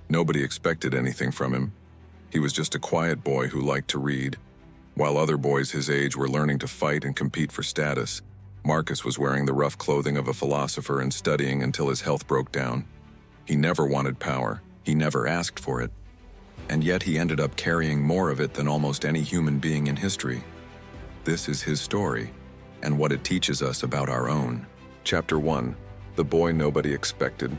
Nobody expected anything from him. He was just a quiet boy who liked to read. While other boys his age were learning to fight and compete for status, Marcus was wearing the rough clothing of a philosopher and studying until his health broke down. He never wanted power. He never asked for it. And yet he ended up carrying more of it than almost any human being in history. This is his story, and what it teaches us about our own. Chapter 1. The Boy Nobody Expected.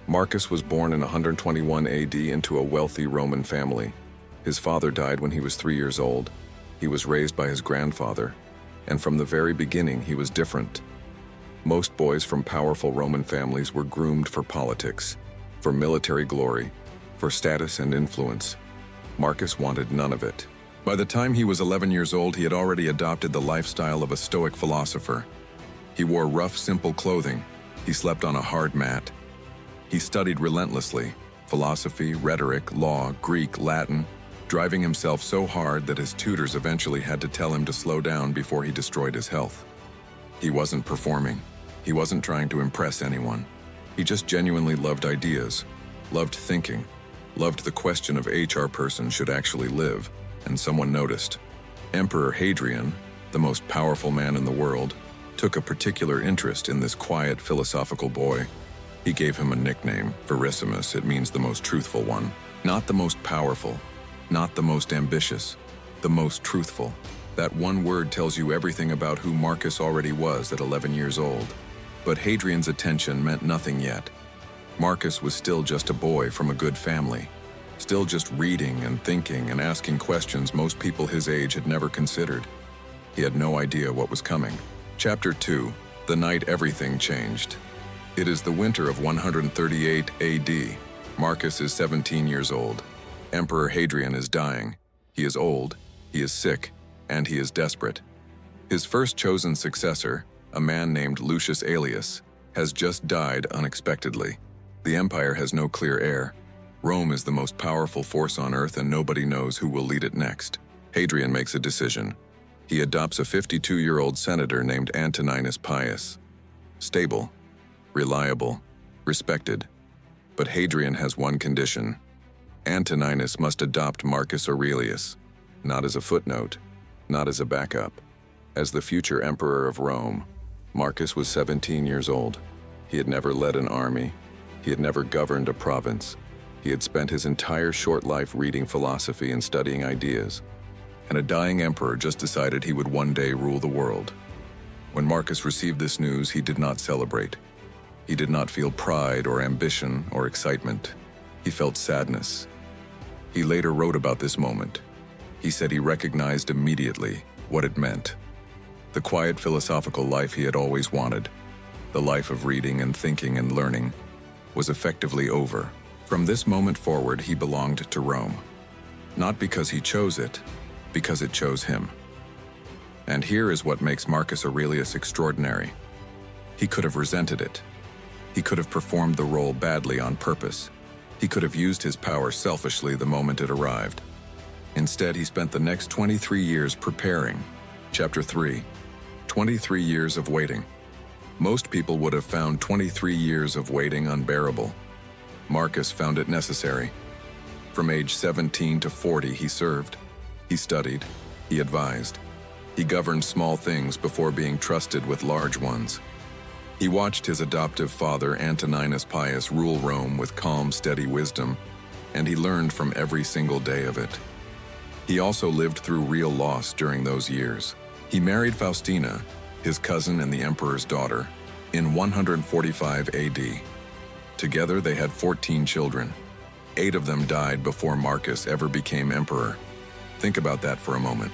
Marcus was born in 121 AD into a wealthy Roman family. His father died when he was 3 years old. He was raised by his grandfather, and from the very beginning he was different. Most boys from powerful Roman families were groomed for politics, for military glory, for status and influence. Marcus wanted none of it. By the time he was 11 years old, he had already adopted the lifestyle of a Stoic philosopher. He wore rough, simple clothing. He slept on a hard mat. He studied relentlessly, philosophy, rhetoric, law, Greek, Latin, driving himself so hard that his tutors eventually had to tell him to slow down before he destroyed his health. He wasn't performing. He wasn't trying to impress anyone. He just genuinely loved ideas, loved thinking, loved the question of HR person should actually live, and someone noticed. Emperor Hadrian, the most powerful man in the world, took a particular interest in this quiet, philosophical boy. He gave him a nickname, Verissimus. It means the most truthful one. Not the most powerful, not the most ambitious, the most truthful. That one word tells you everything about who Marcus already was at 11 years old. But Hadrian's attention meant nothing yet. Marcus was still just a boy from a good family, still just reading and thinking and asking questions most people his age had never considered. He had no idea what was coming. Chapter 2. The Night Everything Changed. It is the winter of 138 AD. Marcus is 17 years old. Emperor Hadrian is dying. He is old, he is sick, and he is desperate. His first chosen successor, a man named Lucius Aelius, has just died unexpectedly. The empire has no clear heir. Rome is the most powerful force on earth and nobody knows who will lead it next. Hadrian makes a decision. He adopts a 52-year-old senator named Antoninus Pius. Stable, reliable, respected. But Hadrian has one condition. Antoninus must adopt Marcus Aurelius, not as a footnote, not as a backup. As the future emperor of Rome, Marcus was 17 years old. He had never led an army. He had never governed a province. He had spent his entire short life reading philosophy and studying ideas. And a dying emperor just decided he would one day rule the world. When Marcus received this news, he did not celebrate. He did not feel pride or ambition or excitement. He felt sadness. He later wrote about this moment. He said he recognized immediately what it meant. The quiet philosophical life he had always wanted, the life of reading and thinking and learning, was effectively over. From this moment forward, he belonged to Rome. Not because he chose it, because it chose him. And here is what makes Marcus Aurelius extraordinary. He could have resented it. He could have performed the role badly on purpose. He could have used his power selfishly the moment it arrived. Instead, he spent the next 23 years preparing. Chapter 3. 23 years of waiting. Most people would have found 23 years of waiting unbearable. Marcus found it necessary. From age 17 to 40, he served. He studied. He advised. He governed small things before being trusted with large ones. He watched his adoptive father, Antoninus Pius, rule Rome with calm, steady wisdom, and he learned from every single day of it. He also lived through real loss during those years. He married Faustina, his cousin and the emperor's daughter, in 145 AD. Together they had 14 children. 8 of them died before Marcus ever became emperor. Think about that for a moment.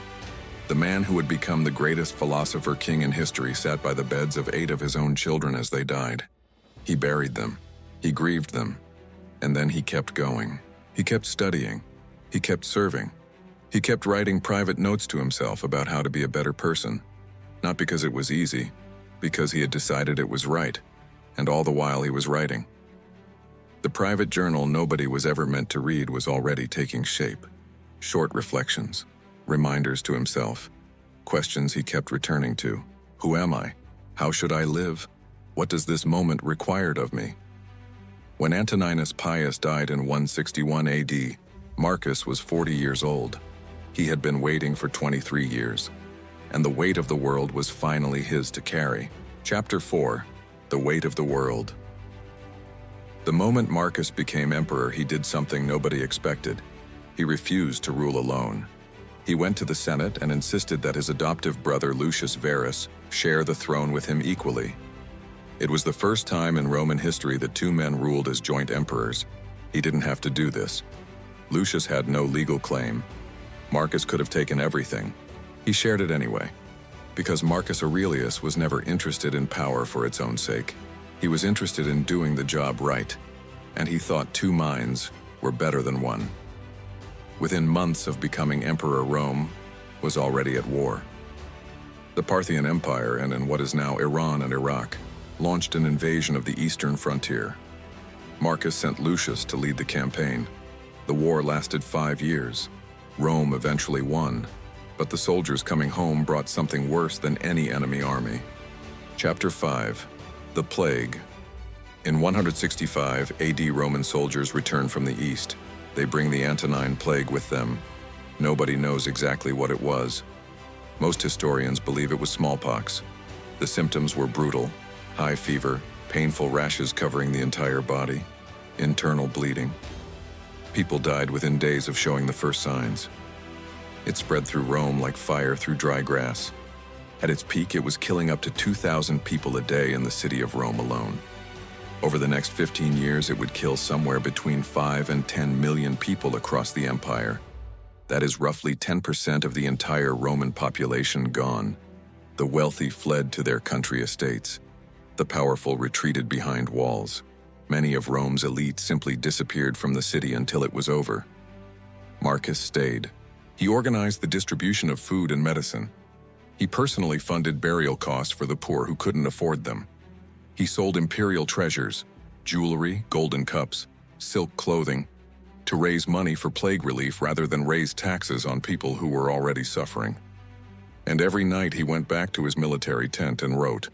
The man who would become the greatest philosopher king in history sat by the beds of 8 of his own children as they died. He buried them. He grieved them. And then he kept going. He kept studying. He kept serving. He kept writing private notes to himself about how to be a better person. Not because it was easy, because he had decided it was right. And all the while he was writing. The private journal nobody was ever meant to read was already taking shape. Short reflections. Reminders to himself, questions he kept returning to. Who am I? How should I live? What does this moment require of me? When Antoninus Pius died in 161 AD, Marcus was 40 years old. He had been waiting for 23 years, and the weight of the world was finally his to carry. Chapter 4. The Weight of the World. The moment Marcus became emperor, he did something nobody expected. He refused to rule alone. He went to the Senate and insisted that his adoptive brother Lucius Verus share the throne with him equally. It was the first time in Roman history that two men ruled as joint emperors. He didn't have to do this. Lucius had no legal claim. Marcus could have taken everything. He shared it anyway, because Marcus Aurelius was never interested in power for its own sake. He was interested in doing the job right, and he thought two minds were better than one. Within months of becoming emperor, Rome was already at war. The Parthian Empire, and in what is now Iran and Iraq, launched an invasion of the eastern frontier. Marcus sent Lucius to lead the campaign. The war lasted 5 years. Rome eventually won, but the soldiers coming home brought something worse than any enemy army. Chapter 5. The Plague. In 165 AD, Roman soldiers return from the east. They bring the Antonine plague with them. Nobody knows exactly what it was. Most historians believe it was smallpox. The symptoms were brutal: high fever, painful rashes covering the entire body, internal bleeding. People died within days of showing the first signs. It spread through Rome like fire through dry grass. At its peak, it was killing up to 2,000 people a day in the city of Rome alone. Over the next 15 years, it would kill somewhere between 5 and 10 million people across the empire. That is roughly 10% of the entire Roman population gone. The wealthy fled to their country estates. The powerful retreated behind walls. Many of Rome's elite simply disappeared from the city until it was over. Marcus stayed. He organized the distribution of food and medicine. He personally funded burial costs for the poor who couldn't afford them. He sold imperial treasures, jewelry, golden cups, silk clothing, to raise money for plague relief rather than raise taxes on people who were already suffering. And every night he went back to his military tent and wrote.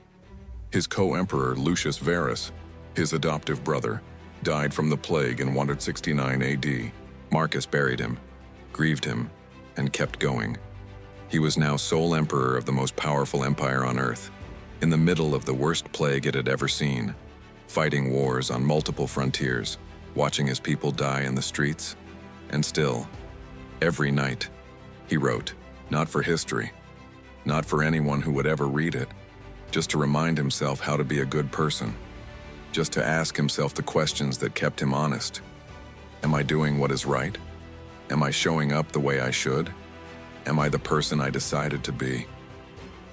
His co-emperor Lucius Verus, his adoptive brother, died from the plague in 169 AD. Marcus buried him, grieved him, and kept going. He was now sole emperor of the most powerful empire on earth, in the middle of the worst plague it had ever seen, fighting wars on multiple frontiers, watching his people die in the streets. And still, every night, he wrote, not for history, not for anyone who would ever read it, just to remind himself how to be a good person, just to ask himself the questions that kept him honest. Am I doing what is right? Am I showing up the way I should? Am I the person I decided to be?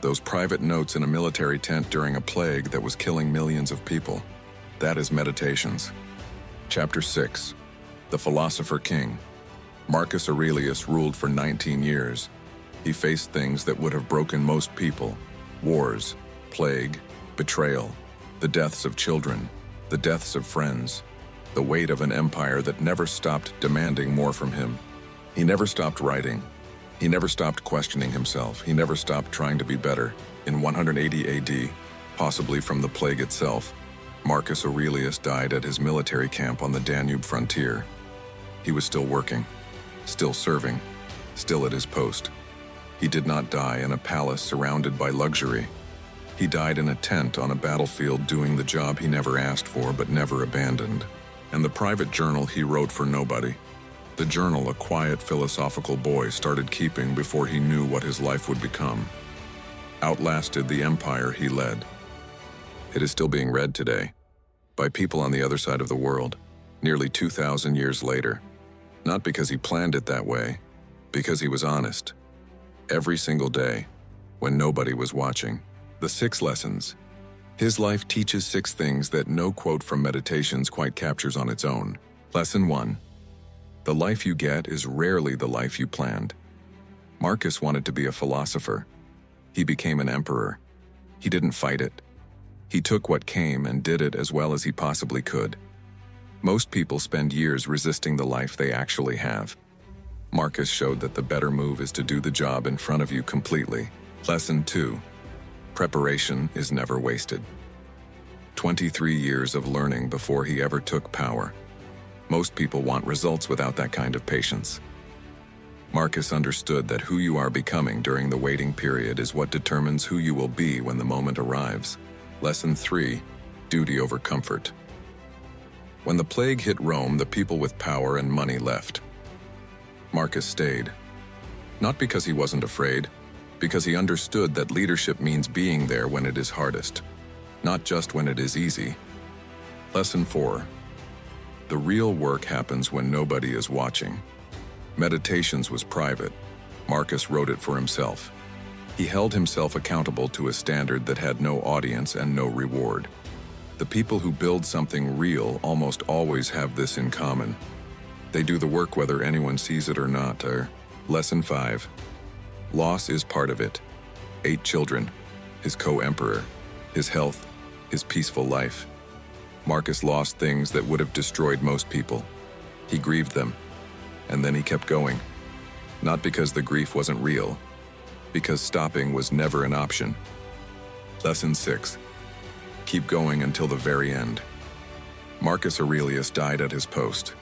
Those private notes in a military tent during a plague that was killing millions of people. That is Meditations. Chapter 6. The Philosopher King. Marcus Aurelius ruled for 19 years. He faced things that would have broken most people: wars, plague, betrayal, the deaths of children, the deaths of friends, the weight of an empire that never stopped demanding more from him. He never stopped writing. He never stopped questioning himself. He never stopped trying to be better. In 180 AD, possibly from the plague itself, Marcus Aurelius died at his military camp on the Danube frontier. He was still working, still serving, still at his post. He did not die in a palace surrounded by luxury. He died in a tent on a battlefield doing the job he never asked for but never abandoned. And the private journal he wrote for nobody. The journal a quiet philosophical boy started keeping before he knew what his life would become, outlasted the empire he led. It is still being read today, by people on the other side of the world, nearly 2,000 years later. Not because he planned it that way, because he was honest. Every single day, when nobody was watching. The 6 lessons. His life teaches 6 things that no quote from Meditations quite captures on its own. Lesson 1. The life you get is rarely the life you planned. Marcus wanted to be a philosopher. He became an emperor. He didn't fight it. He took what came and did it as well as he possibly could. Most people spend years resisting the life they actually have. Marcus showed that the better move is to do the job in front of you completely. Lesson 2. Preparation is never wasted. 23 years of learning before he ever took power. Most people want results without that kind of patience. Marcus understood that who you are becoming during the waiting period is what determines who you will be when the moment arrives. Lesson 3: Duty over comfort. When the plague hit Rome, the people with power and money left. Marcus stayed. Not because he wasn't afraid, because he understood that leadership means being there when it is hardest, not just when it is easy. Lesson 4: The real work happens when nobody is watching. Meditations was private. Marcus wrote it for himself. He held himself accountable to a standard that had no audience and no reward. The people who build something real almost always have this in common. They do the work whether anyone sees it or not. Lesson 5: Loss is part of it. 8 children, his co-emperor, his health, his peaceful life. Marcus lost things that would have destroyed most people. He grieved them, and then he kept going. Not because the grief wasn't real, because stopping was never an option. Lesson 6: Keep going until the very end. Marcus Aurelius died at his post,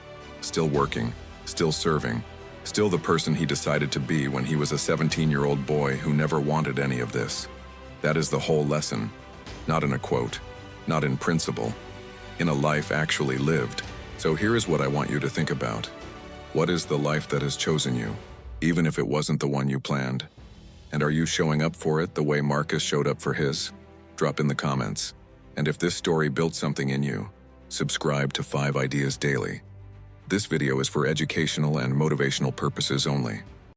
still working, still serving, still the person he decided to be when he was a 17-year-old boy who never wanted any of this. That is the whole lesson, not in a quote, not in principle, in a life actually lived. So here is what I want you to think about. What is the life that has chosen you, even if it wasn't the one you planned? And are you showing up for it the way Marcus showed up for his? Drop in the comments. And if this story built something in you, subscribe to 5 Ideas Daily. This video is for educational and motivational purposes only.